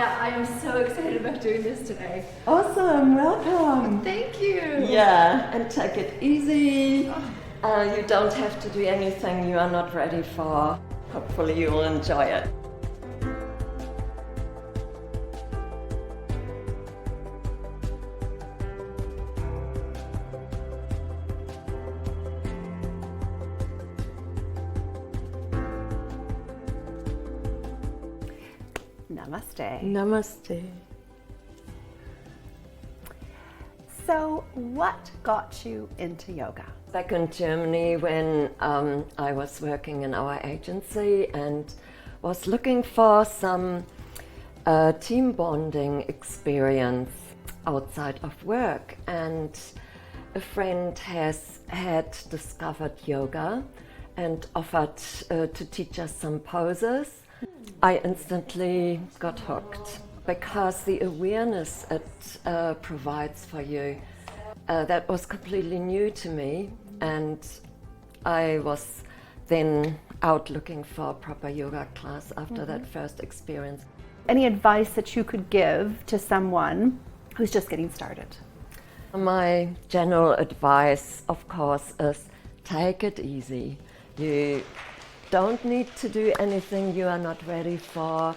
Maja, I am so excited about doing this today. Awesome, welcome. Thank you. Yeah, and take it easy. You don't have to do anything you are not ready for. Hopefully you will enjoy it. Namaste. Namaste. So, what got you into yoga? Back in Germany when I was working in our agency and was looking for some team bonding experience outside of work, and a friend had discovered yoga and offered to teach us some poses. I instantly got hooked because the awareness it provides for you, that was completely new to me, and I was then out looking for a proper yoga class after that first experience. Any advice that you could give to someone who's just getting started? My general advice, of course, is take it easy. You don't need to do anything you are not ready for,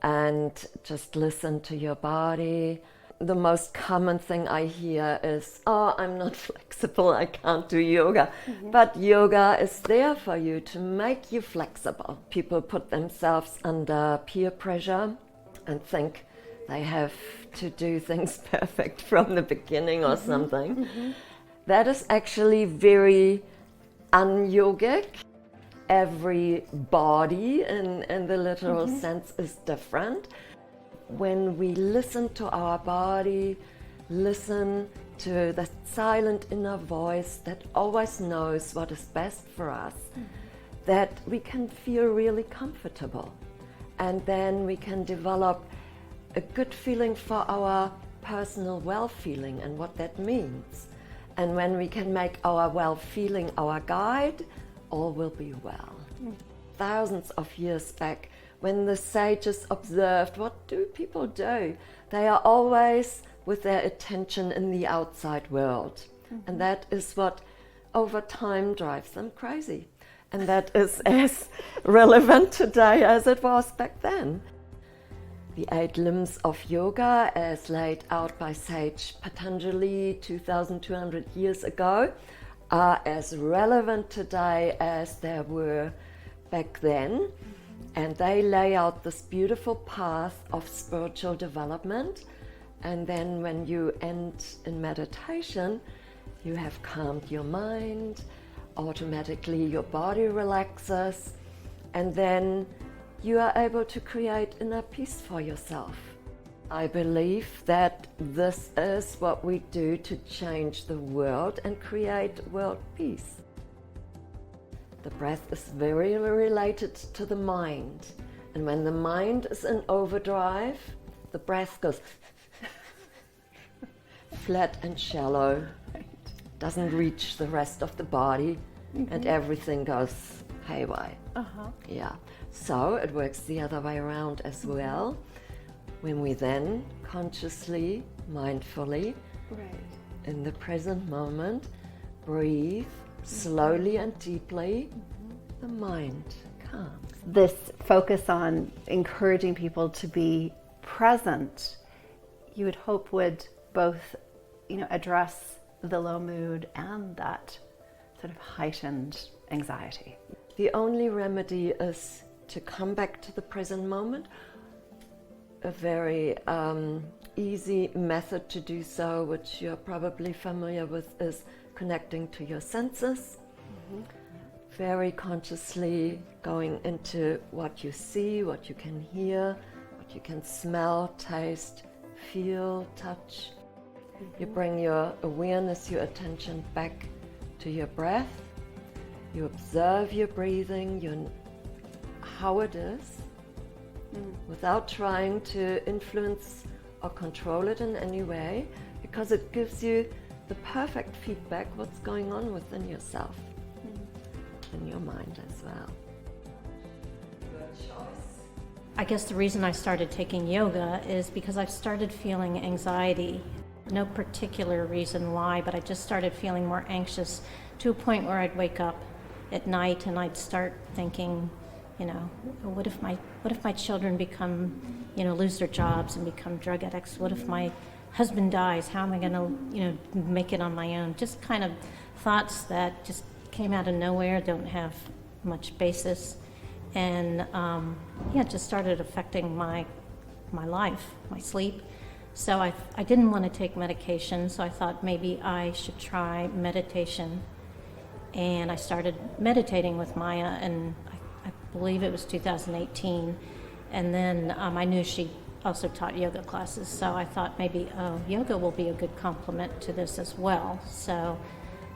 and just listen to your body. The most common thing I hear is, oh, I'm not flexible, I can't do yoga. But yoga is there for you to make you flexible. People put themselves under peer pressure and think they have to do things perfect from the beginning or something. That is actually very un-yogic. Every body in the literal sense is different. When we listen to our body, listen to the silent inner voice that always knows what is best for us, that we can feel really comfortable. And then we can develop a good feeling for our personal well-feeling and what that means. And when we can make our well-feeling our guide, all will be well. Thousands of years back, when the sages observed what do people do, they are always with their attention in the outside world. And that is what over time drives them crazy. And that is as relevant today as it was back then. The 8 limbs of yoga, as laid out by sage Patanjali 2,200 years ago, are as relevant today as they were back then. And they lay out this beautiful path of spiritual development. And then when you end in meditation, you have calmed your mind, automatically your body relaxes, and then you are able to create inner peace for yourself. I believe that this is what we do to change the world and create world peace. The breath is very related to the mind. And when the mind is in overdrive, the breath goes flat and shallow, doesn't reach the rest of the body, and everything goes haywire. Yeah. So it works the other way around as well. When we then consciously, mindfully, in the present moment, breathe slowly and deeply, the mind calms. This focus on encouraging people to be present, you would hope would both, address the low mood and that sort of heightened anxiety. The only remedy is to come back to the present moment. A very easy method to do so, which you're probably familiar with, is connecting to your senses. Very consciously going into what you see, what you can hear, what you can smell, taste, feel, touch. You bring your awareness, your attention back to your breath. You observe your breathing, how it is, without trying to influence or control it in any way, because it gives you the perfect feedback what's going on within yourself, in your mind as well. Your choice I guess the reason I started taking yoga is because I started feeling anxiety. No particular reason why, but I just started feeling more anxious to a point where I'd wake up at night and I'd start thinking, you know, what if my children become, you know, lose their jobs and become drug addicts? What if my husband dies? How am I going to, you know, make it on my own? Just kind of thoughts that just came out of nowhere, don't have much basis. And it just started affecting my life, my sleep. So I didn't want to take medication, so I thought maybe I should try meditation. And I started meditating with Maja, and I believe it was 2018. And then I knew she also taught yoga classes, so I thought maybe, yoga will be a good complement to this as well. So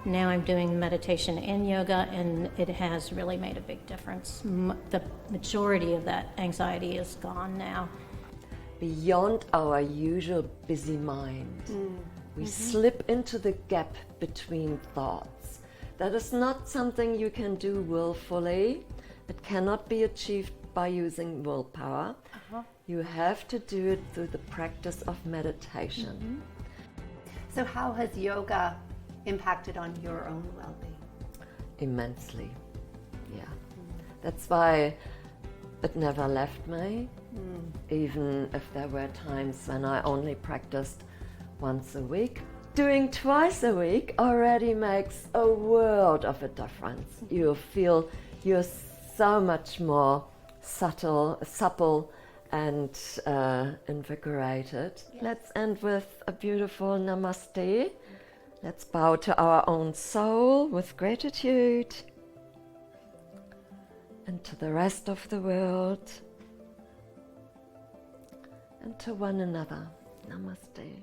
now I'm doing meditation and yoga, and it has really made a big difference. The majority of that anxiety is gone now. Beyond our usual busy mind, we slip into the gap between thoughts. That is not something you can do willfully. It cannot be achieved by using willpower. You have to do it through the practice of meditation. So how has yoga impacted on your own well-being? Immensely, yeah. That's why it never left me, even if there were times when I only practiced once a week. Doing twice a week already makes a world of a difference. You feel you're so much more supple and invigorated. Yes. Let's end with a beautiful Namaste. Let's bow to our own soul with gratitude, and to the rest of the world, and to one another. Namaste.